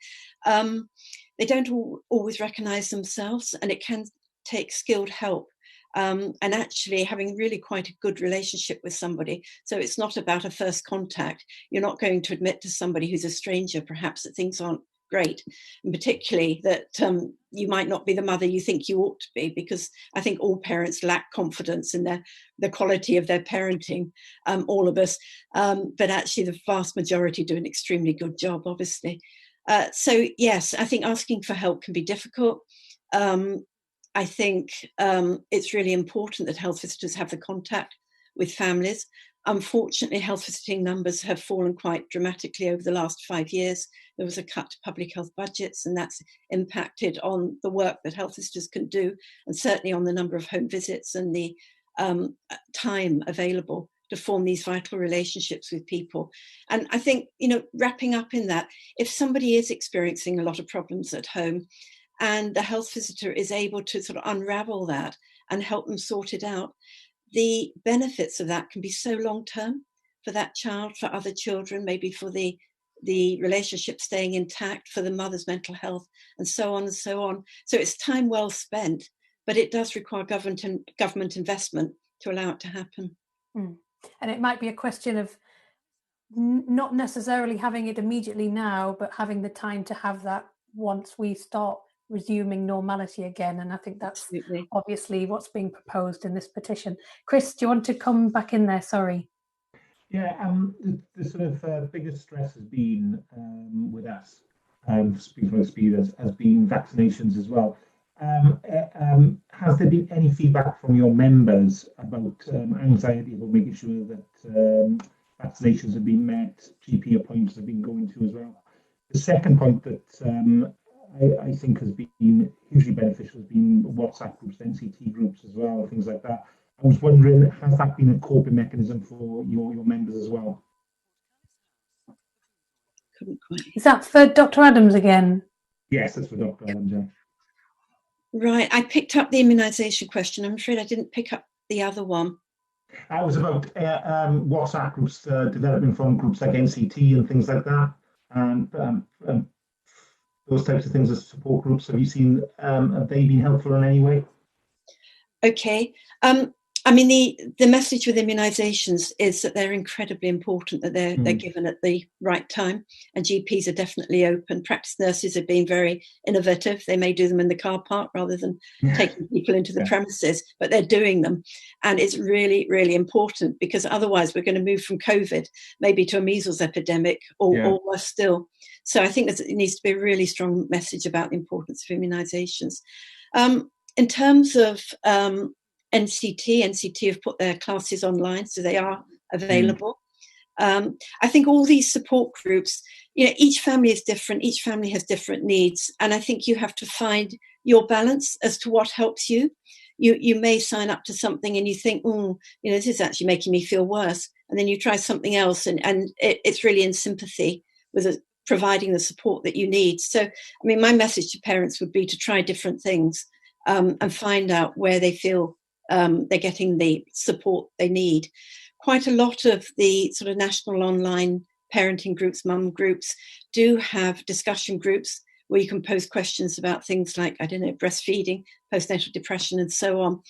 They don't always recognise themselves, and it can take skilled help. And actually having really quite a good relationship with somebody. So it's not about a first contact. You're not going to admit to somebody who's a stranger, perhaps, that things aren't great, and particularly that you might not be the mother you think you ought to be, because I think all parents lack confidence in the quality of their parenting, all of us, but actually the vast majority do an extremely good job, obviously. So yes, I think asking for help can be difficult. I think it's really important that health visitors have the contact with families. Unfortunately, health visiting numbers have fallen quite dramatically over the last 5 years. There was a cut to public health budgets, and that's impacted on the work that health visitors can do, and certainly on the number of home visits and the time available to form these vital relationships with people. And I think, you know, wrapping up in that, if somebody is experiencing a lot of problems at home, and the health visitor is able to sort of unravel that and help them sort it out, the benefits of that can be so long-term. for that child, for other children, maybe for the relationship staying intact, for the mother's mental health, and so on and so on. So it's time well spent, but it does require government investment to allow it to happen. And it might be a question of not necessarily having it immediately now, but having the time to have that once we start resuming normality again. And I think that's obviously what's being proposed in this petition. Chris, do you want to come back in there? Sorry. Yeah, the sort of biggest stress has been with us, speaking from experience, has been vaccinations as well. Has there been any feedback from your members about anxiety about making sure that vaccinations have been met, GP appointments have been going to as well? The second point that I think has been hugely beneficial has been WhatsApp groups, NCT groups as well, things like that. I was wondering, has that been a coping mechanism for your members as well? Is that for Dr. Adams again? Yes, that's for Dr. Adams, yeah. Right, I picked up the immunisation question. I'm afraid I didn't pick up the other one. That was about WhatsApp groups, developing phone groups like NCT and things like that, and those types of things as support groups. Have you seen, have they been helpful in any way? Okay. I mean, the message with immunisations is that they're incredibly important, that they're given at the right time, and GPs are definitely open. Practice nurses are being very innovative. They may do them in the car park rather than taking people into the premises, but they're doing them. And it's really, really important, because otherwise we're going to move from COVID maybe to a measles epidemic or worse still. So I think it needs to be a really strong message about the importance of immunisations. In terms of NCT have put their classes online, so they are available. I think all these support groups, each family is different, each family has different needs, and I think you have to find your balance as to what helps you. You may sign up to something and you think, this is actually making me feel worse, and then you try something else, and it's really in sympathy with providing the support that you need. So, I mean, my message to parents would be to try different things and find out where they feel they're getting the support they need. Quite a lot of the sort of national online parenting groups, mum groups, do have discussion groups where you can pose questions about things like, breastfeeding, postnatal depression, and so on.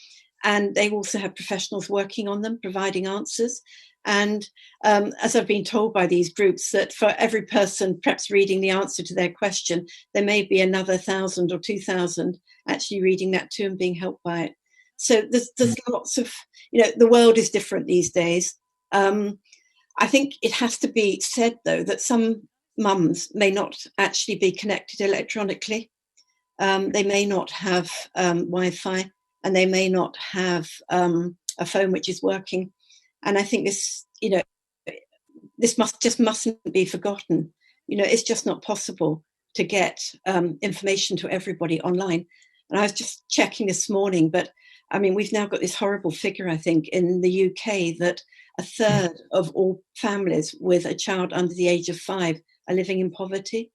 And they also have professionals working on them, providing answers. And as I've been told by these groups, that for every person perhaps reading the answer to their question, there may be another 1,000 or 2,000 actually reading that too and being helped by it. So there's lots of, the world is different these days. I think it has to be said, though, that some mums may not actually be connected electronically. They may not have Wi-Fi, and they may not have a phone which is working. And I think this, this mustn't be forgotten. It's just not possible to get information to everybody online. And I was just checking this morning, but I mean, we've now got this horrible figure, I think, in the UK that a third of all families with a child under the age of 5 are living in poverty.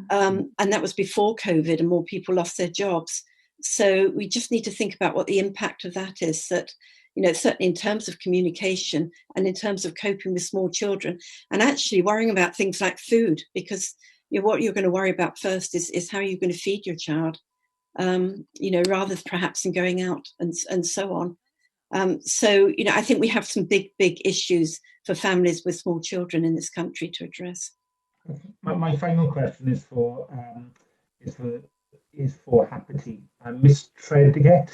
And that was before COVID, and more people lost their jobs. So we just need to think about what the impact of that is, that, certainly in terms of communication and in terms of coping with small children, and actually worrying about things like food, because what you're going to worry about first is how you're going to feed your child. Rather perhaps than going out and so on. I think we have some big issues for families with small children in this country to address. My final question is for Hapity. Miss Tredeget.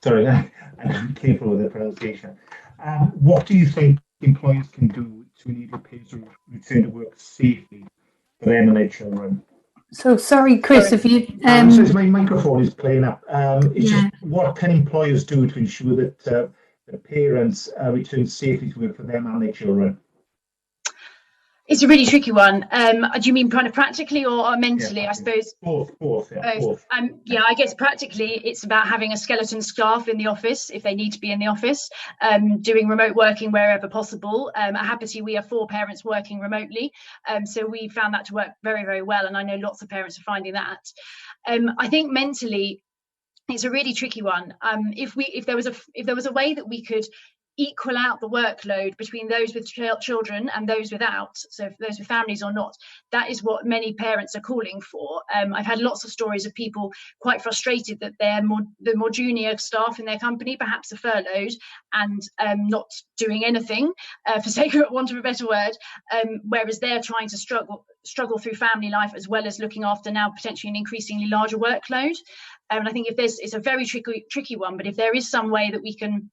Sorry, I'm careful with the pronunciation. What do you think employers can do to enable parents to return to work safely for them and their children? So sorry, Chris, if you... so my microphone is playing up. Just what can employers do to ensure that the parents return safely to work for them and their children? It's a really tricky one. Do you mean kind of practically or mentally? I suppose both. Both. I guess practically it's about having a skeleton staff in the office if they need to be in the office, doing remote working wherever possible. At Hapity, we have 4 parents working remotely, so we found that to work very, very well, and I know lots of parents are finding that. I think mentally, it's a really tricky one. If there was a way that we could equal out the workload between those with children and those without, so those with families or not. That is what many parents are calling for. I've had lots of stories of people quite frustrated that the more junior staff in their company perhaps are furloughed and not doing anything, for sake of want of a better word, whereas they're trying to struggle through family life as well as looking after now potentially an increasingly larger workload. And I think it's a very tricky one, but if there is some way that we can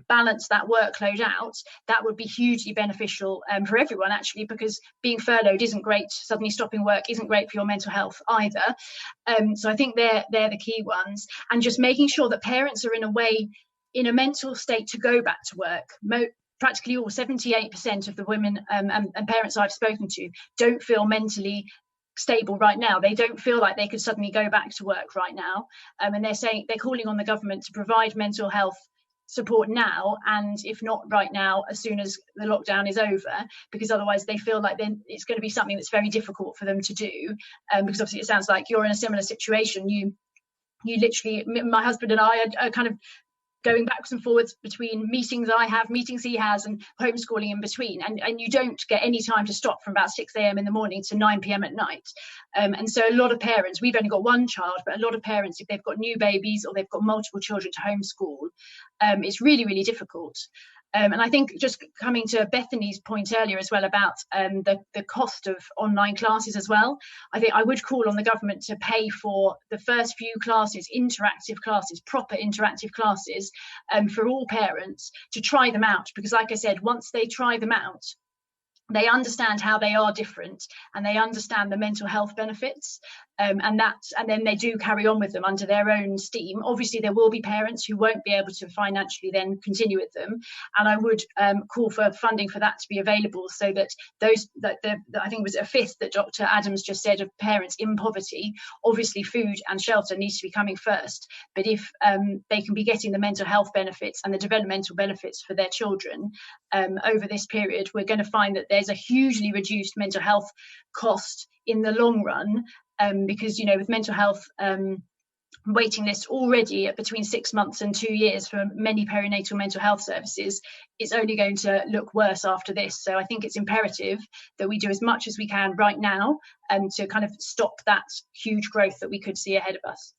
balance that workload out, that would be hugely beneficial for everyone, actually, because being furloughed isn't great. Suddenly stopping work isn't great for your mental health either. So I think they're the key ones, and just making sure that parents are in a mental state to go back to work. Practically all 78% of the women and parents I've spoken to don't feel mentally stable right now. They don't feel like they could suddenly go back to work right now, and they're calling on the government to provide mental health support now, and if not right now, as soon as the lockdown is over, because otherwise they feel like then it's going to be something that's very difficult for them to do, because obviously it sounds like you're in a similar situation. You literally, my husband and I are kind of going backwards and forwards between meetings I have, meetings he has, and homeschooling in between, and you don't get any time to stop from about 6 a.m. in the morning to 9 p.m. at night. And so a lot of parents, we've only got one child, but a lot of parents, if they've got new babies or they've got multiple children to homeschool, it's really, really difficult. And I think just coming to Bethany's point earlier as well about the cost of online classes as well, I think I would call on the government to pay for the first few classes, interactive classes, proper interactive classes for all parents to try them out. Because like I said, once they try them out, they understand how they are different and they understand the mental health benefits, and then they do carry on with them under their own steam. Obviously there will be parents who won't be able to financially then continue with them, and I would call for funding for that to be available, so that I think it was a fifth that Dr. Adams just said of parents in poverty, obviously food and shelter needs to be coming first, but if they can be getting the mental health benefits and the developmental benefits for their children over this period, we're going to find that there's a hugely reduced mental health cost in the long run, because with mental health waiting lists already at between 6 months and 2 years for many perinatal mental health services, it's only going to look worse after this. So I think it's imperative that we do as much as we can right now to kind of stop that huge growth that we could see ahead of us.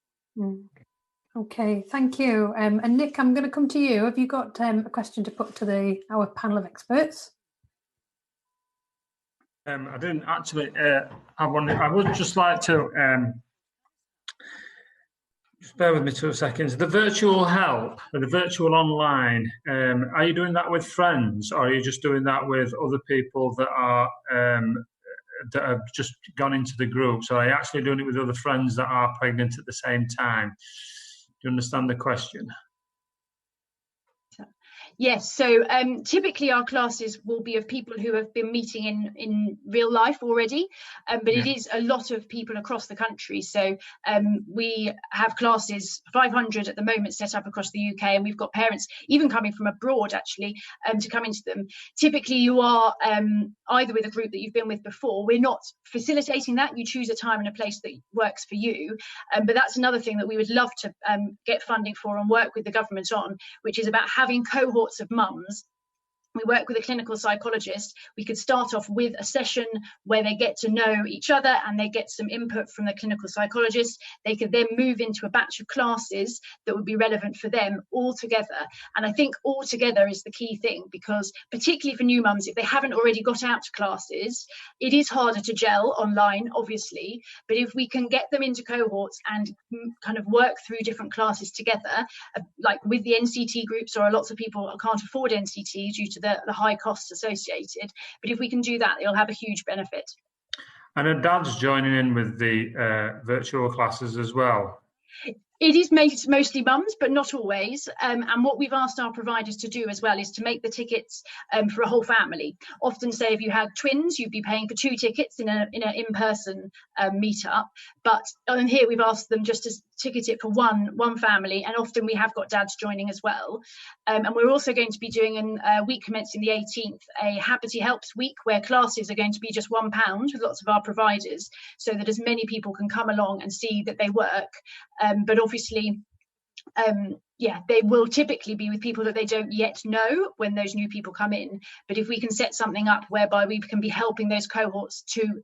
Okay, thank you. And Nick, I'm going to come to you. Have you got a question to put to our panel of experts? I didn't actually have one. I would just like to just bear with me 2 seconds. The virtual help, the virtual online, are you doing that with friends, or are you just doing that with other people that have just gone into the group? So are you actually doing it with other friends that are pregnant at the same time? Do you understand the question? Yes, so typically our classes will be of people who have been meeting in real life already, but it is a lot of people across the country. So we have classes, 500 at the moment, set up across the UK, and we've got parents even coming from abroad actually to come into them. Typically you are either with a group that you've been with before. We're not facilitating that. You choose a time and a place that works for you, but that's another thing that we would love to get funding for and work with the government on, which is about having cohorts of mums. We work with a clinical psychologist. We could start off with a session where they get to know each other and they get some input from the clinical psychologist. They could then move into a batch of classes that would be relevant for them all together. And I think all together is the key thing, because particularly for new mums, if they haven't already got out to classes, it is harder to gel online, obviously. But if we can get them into cohorts and kind of work through different classes together, like with the NCT groups, or lots of people can't afford NCT due to the high costs associated, but if we can do that, it'll have a huge benefit. And are dads joining in with the virtual classes as well? It is mostly mums, but not always. And what we've asked our providers to do as well is to make the tickets for a whole family. Often, say if you had twins, you'd be paying for 2 tickets in an in-person meetup. But here we've asked them just to ticket it for one family, and often we have got dads joining as well. And we're also going to be doing a week commencing the 18th, a Happity Helps week, where classes are going to be just £1 with lots of our providers, so that as many people can come along and see that they work. But obviously, they will typically be with people that they don't yet know when those new people come in. But if we can set something up whereby we can be helping those cohorts to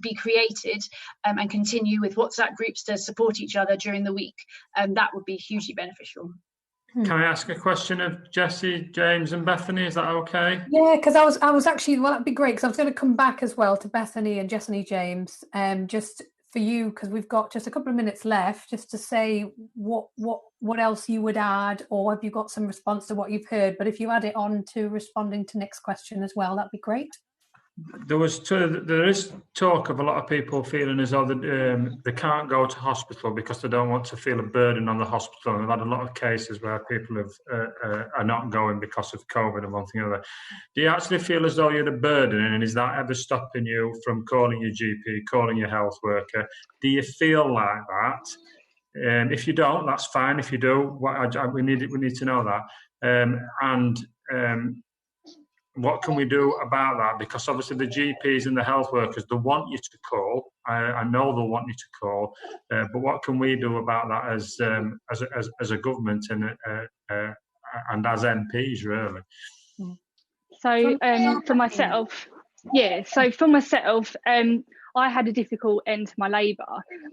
be created and continue with WhatsApp groups to support each other during the week, that would be hugely beneficial. Can I ask a question of Jessie, James and Bethany? Is that okay? Yeah, because I was actually, well, that'd be great, because I was going to come back as well to Bethany and Jessie, James, just for you, because we've got just a couple of minutes left, just to say what else you would add, or have you got some response to what you've heard? But if you add it on to responding to next question as well, that'd be great. There is talk of a lot of people feeling as though they can't go to hospital because they don't want to feel a burden on the hospital. And we've had a lot of cases where people are not going because of COVID and one thing or another. Do you actually feel as though you're a burden, and is that ever stopping you from calling your GP, calling your health worker? Do you feel like that? If you don't, that's fine. If you do, we need to know that. What can we do about that? Because obviously the GPs and the health workers, they want you to call. I know they'll want you to call, but what can we do about that as a government and as MPs, really? So for myself, I had a difficult end to my labour,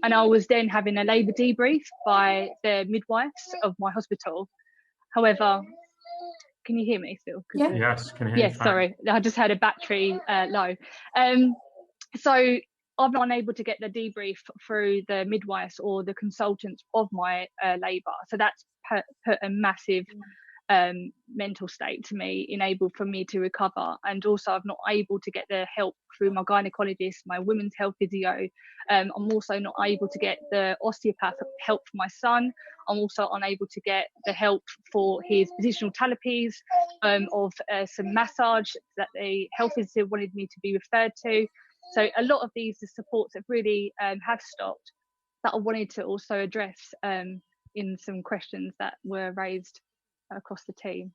and I was then having a labour debrief by the midwives of my hospital. However, can you hear me still? Yeah. Yes, can hear you. Yes, sorry. I just had a battery low. So I'm not able to get the debrief through the midwives or the consultants of my labour. So that's put a massive mental state to me, enabled for me to recover. And also I'm not able to get the help through my gynecologist, my women's health physio. I'm also not able to get the osteopath help for my son. I'm also unable to get the help for his positional therapies, of some massage that the health visitor wanted me to be referred to. So a lot of these supports that really have stopped, that I wanted to also address in some questions that were raised across the team.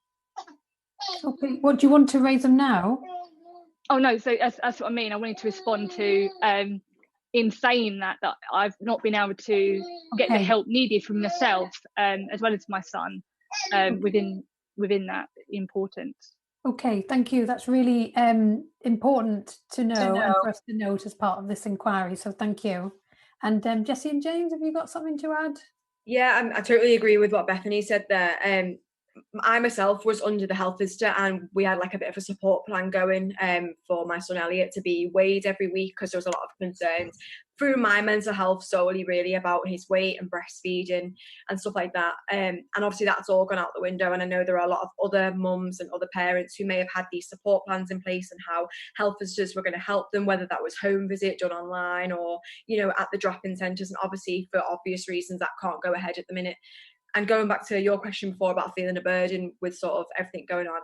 Okay, what do you want to raise them now? Oh no, so that's what I mean. I wanted to respond to in saying that I've not been able to get the help needed from myself as well as my son within that importance. Okay, thank you. That's really important to know and for us to note as part of this inquiry. So thank you. And Jessie and James, have you got something to add? Yeah, I totally agree with what Bethany said there. I myself was under the health visitor, and we had like a bit of a support plan going for my son Elliot to be weighed every week, because there was a lot of concerns through my mental health solely really about his weight and breastfeeding and stuff like that. And obviously that's all gone out the window, and I know there are a lot of other mums and other parents who may have had these support plans in place and how health visitors were going to help them, whether that was home visit done online or, you know, at the drop-in centres. And obviously for obvious reasons that can't go ahead at the minute. And going back to your question before about feeling a burden with sort of everything going on,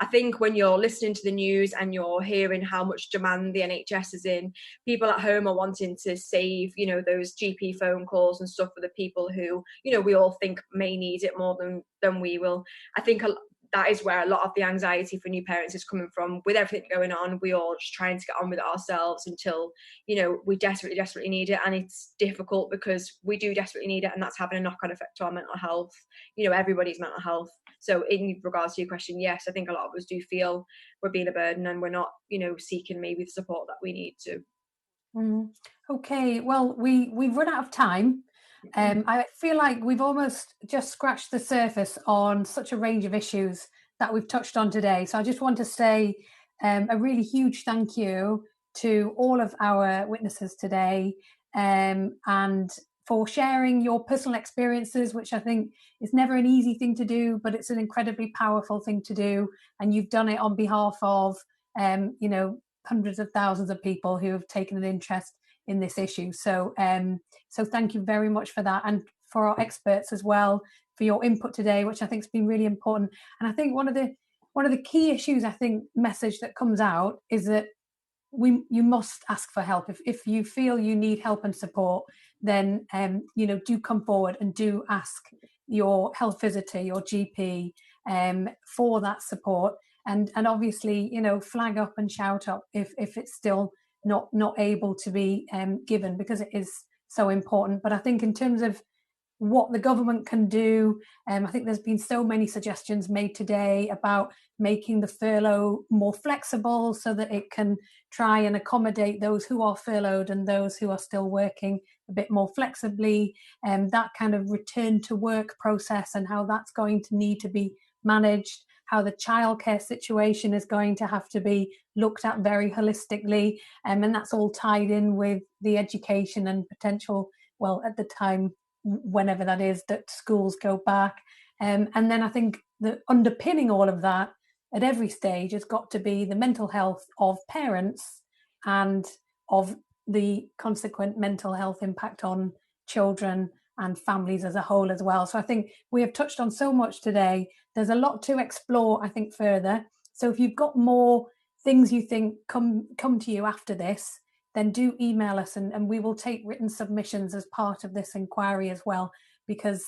I think when you're listening to the news and you're hearing how much demand the NHS is in, people at home are wanting to save, you know, those GP phone calls and stuff for the people who, you know, we all think may need it more than we will. I think that is where a lot of the anxiety for new parents is coming from. With everything going on, we all just trying to get on with it ourselves until, you know, we desperately need it. And it's difficult because we do desperately need it, and that's having a knock-on effect to our mental health, you know, everybody's mental health. So in regards to your question, yes, I think a lot of us do feel we're being a burden and we're not, you know, seeking maybe the support that we need to. Okay, well, we've run out of time. I feel like we've almost just scratched the surface on such a range of issues that we've touched on today. So I just want to say a really huge thank you to all of our witnesses today, and for sharing your personal experiences, which I think is never an easy thing to do, but it's an incredibly powerful thing to do. And you've done it on behalf of, you know, hundreds of thousands of people who have taken an interest in this issue. So so thank you very much for that, and for our experts as well for your input today, which I think has been really important. And I think one of the key issues, I think, message that comes out is that you must ask for help. If you feel you need help and support, then you know, do come forward and do ask your health visitor, your GP, for that support, and obviously, you know, flag up and shout up if it's still not able to be given, because it is so important. But I think in terms of what the government can do. I think there's been so many suggestions made today about making the furlough more flexible so that it can try and accommodate those who are furloughed and those who are still working a bit more flexibly. That kind of return to work process and how that's going to need to be managed, how the childcare situation is going to have to be looked at very holistically. And that's all tied in with the education and potential, well, at the time, whenever that is, that schools go back. And then I think that underpinning all of that at every stage has got to be the mental health of parents and of the consequent mental health impact on children and families as a whole as well. So I think we have touched on so much today. There's a lot to explore, I think, further. So if you've got more things you think come to you after this, then do email us, and we will take written submissions as part of this inquiry as well, because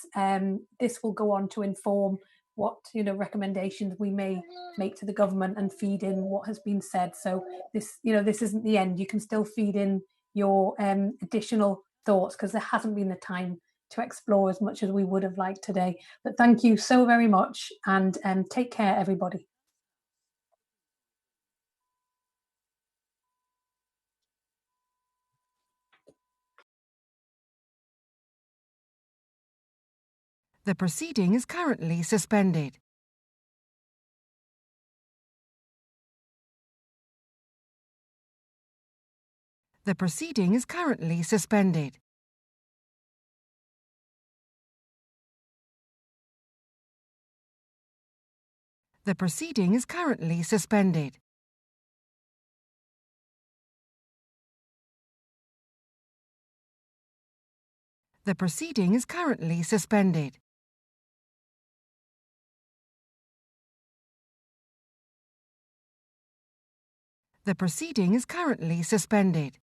this will go on to inform what recommendations we may make to the government and feed in what has been said. So this isn't the end. You can still feed in your additional thoughts, because there hasn't been the time to explore as much as we would have liked today. But thank you so very much, and take care, everybody. The proceeding is currently suspended. The proceeding is currently suspended. The proceeding is currently suspended. The proceeding is currently suspended. The proceeding is currently suspended.